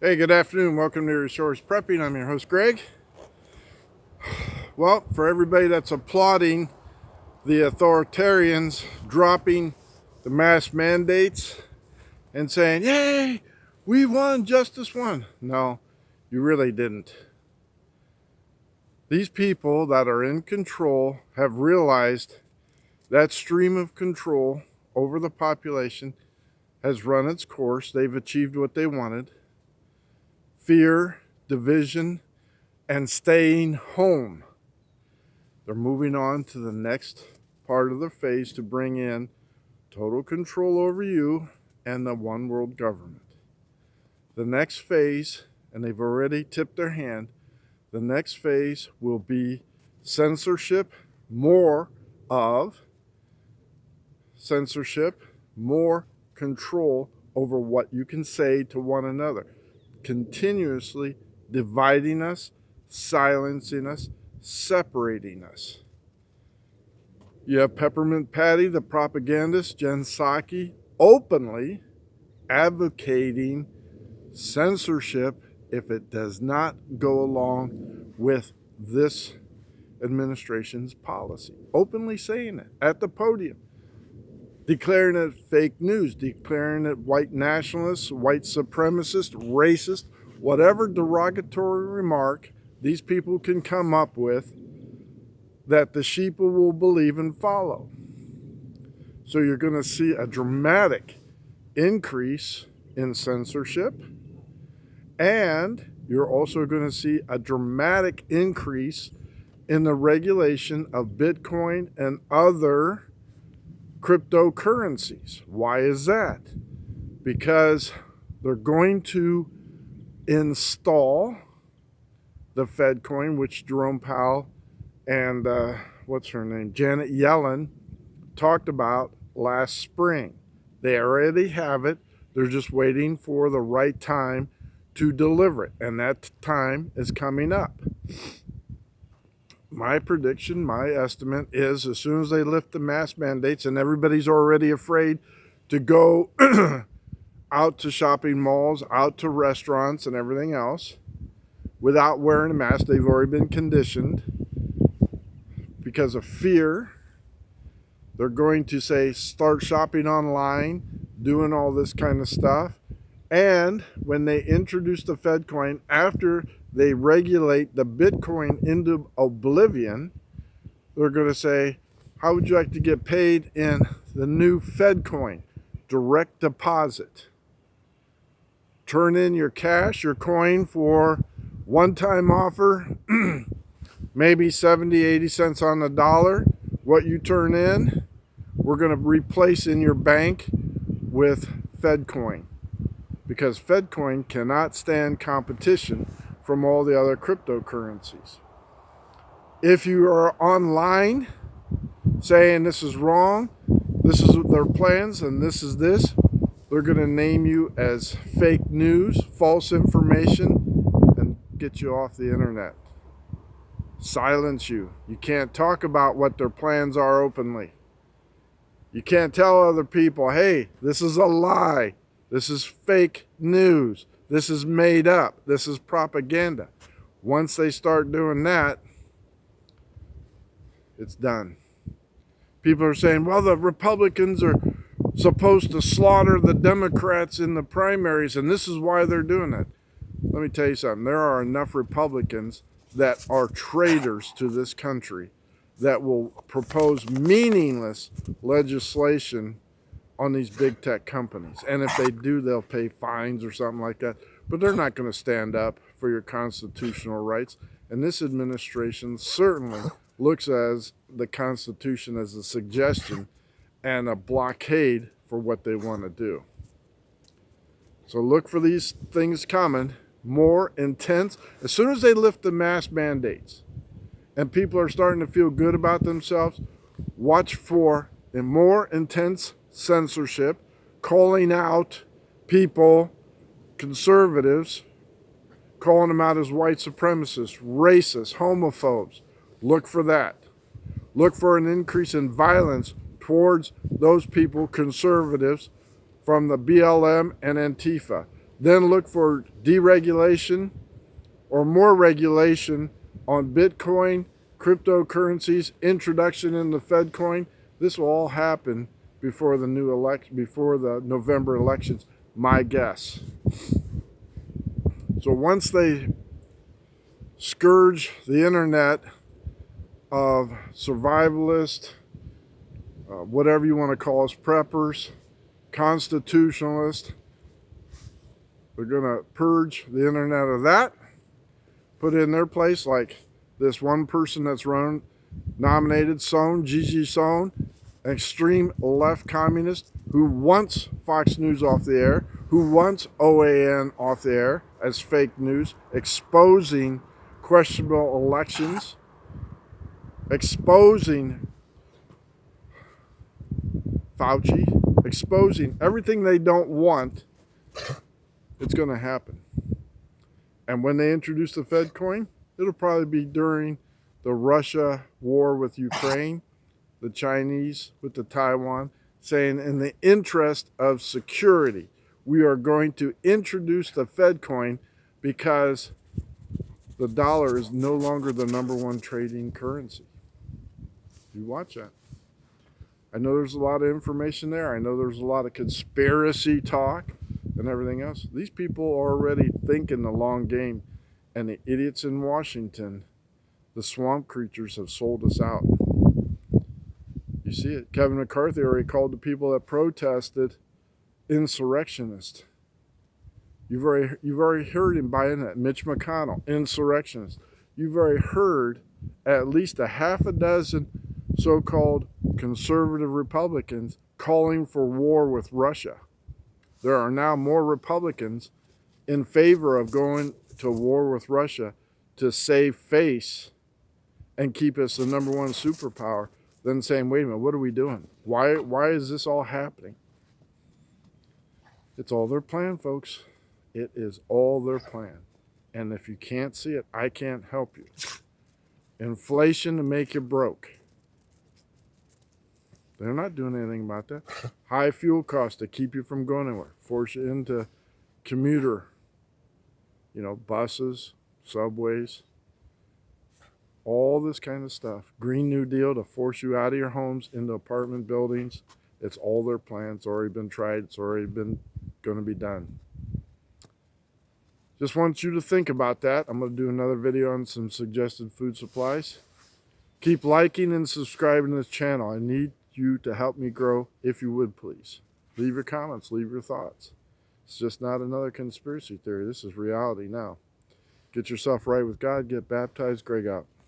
Hey, good afternoon. Welcome to Resource Prepping. I'm your host, Greg. Well, for everybody that's applauding the authoritarians dropping the mask mandates and saying, yay, we won, justice won. No, you really didn't. These people that are in control have realized that stream of control over the population has run its course. They've achieved what they wanted. Fear, division, and staying home. They're moving on to the next part of the phase to bring in total control over you and the one world government. The next phase, and they've already tipped their hand, the next phase will be censorship, more of censorship, more control over what you can say to one another, continuously dividing us, silencing us, separating us. You have Peppermint Patty, the propagandist, Jen Psaki, openly advocating censorship if it does not go along with this administration's policy. Openly saying it at the podium, declaring it fake news, declaring it white nationalist, white supremacist, racist, whatever derogatory remark these people can come up with that the sheeple will believe and follow. So you're going to see a dramatic increase in censorship, and you're also going to see a dramatic increase in the regulation of Bitcoin and other cryptocurrencies. Why is that? Because they're going to install the Fed coin, which Jerome Powell and what's her name, Janet Yellen, talked about last spring. They already have it. They're just waiting for the right time to deliver it, and that time is coming up. My prediction, my estimate is as soon as they lift the mask mandates, and everybody's already afraid to go out to shopping malls, out to restaurants and everything else without wearing a mask. They've already been conditioned because of fear. They're going to say start shopping online, doing all this kind of stuff. And when they introduce the Fed coin, after they regulate the Bitcoin into oblivion, they're going to say, how would you like to get paid in the new Fed coin? Direct deposit. Turn in your cash, your coin for one-time offer, maybe 70, 80 cents on the dollar. What you turn in, we're going to replace in your bank with Fed coin, because Fed coin cannot stand competition from all the other cryptocurrencies. If you are online saying this is wrong, this is their plans, and this is this, they're going to name you as fake news, false information, and get you off the internet. Silence you. You can't talk about what their plans are openly. You can't tell other people, hey, this is a lie. This is fake news. This is made up. This is propaganda. Once they start doing that, it's done. People are saying, well, the Republicans are supposed to slaughter the Democrats in the primaries, and this is why they're doing it. Let me tell you something. There are enough Republicans that are traitors to this country that will propose meaningless legislation on these big tech companies. And if they do, they'll pay fines or something like that. But they're not going to stand up for your constitutional rights. And this administration certainly looks at the Constitution as a suggestion and a blockade for what they want to do. So look for these things coming, more intense. As soon as they lift the mask mandates and people are starting to feel good about themselves, watch for a more intense censorship, calling out people, conservatives, calling them out as white supremacists, racists, homophobes. Look for that. Look for an increase in violence towards those people, conservatives, from the BLM and Antifa. Then look for deregulation or more regulation on Bitcoin, cryptocurrencies, introduction in the Fed coin. This will all happen before the new election, before the November elections, my guess. So once they scourge the internet of survivalists, whatever you want to call us, preppers, constitutionalists, they're going to purge the internet of that, put it in their place, like this one person that's nominated, Sohn, Gigi Sohn, an extreme left communist who wants Fox News off the air, who wants OAN off the air as fake news, exposing questionable elections, exposing Fauci, exposing everything they don't want. It's going to happen. And when they introduce the Fed coin, it'll probably be during the Russia war with Ukraine, the Chinese with the Taiwan, saying in the interest of security, we are going to introduce the Fed coin because the dollar is no longer the #1 trading currency. You watch that. I know there's a lot of information there. I know there's a lot of conspiracy talk and everything else. These people are already thinking the long game, and the idiots in Washington, the swamp creatures, have sold us out. You see it. Kevin McCarthy already called the people that protested insurrectionists. You've already heard him buying that. Mitch McConnell, insurrectionist. You've already heard at least a half a dozen so-called conservative Republicans calling for war with Russia. There are now more Republicans in favor of going to war with Russia to save face and keep us the #1 superpower than saying, wait a minute, what are we doing? Why is this all happening? It's all their plan, folks. It is all their plan. And if you can't see it, I can't help you. Inflation to make you broke. They're not doing anything about that. High fuel costs to keep you from going anywhere. Force you into commuter, buses, subways, all this kind of stuff. Green New Deal to force you out of your homes into apartment buildings. It's all their plans. It's already been tried. It's already been going to be done. Just want you to think about that. I'm going to do another video on some suggested food supplies. Keep liking and subscribing to this channel. I need you to help me grow, if you would please. Leave your comments, leave your thoughts. It's just not another conspiracy theory. This is reality now. Get yourself right with God, get baptized. Greg out.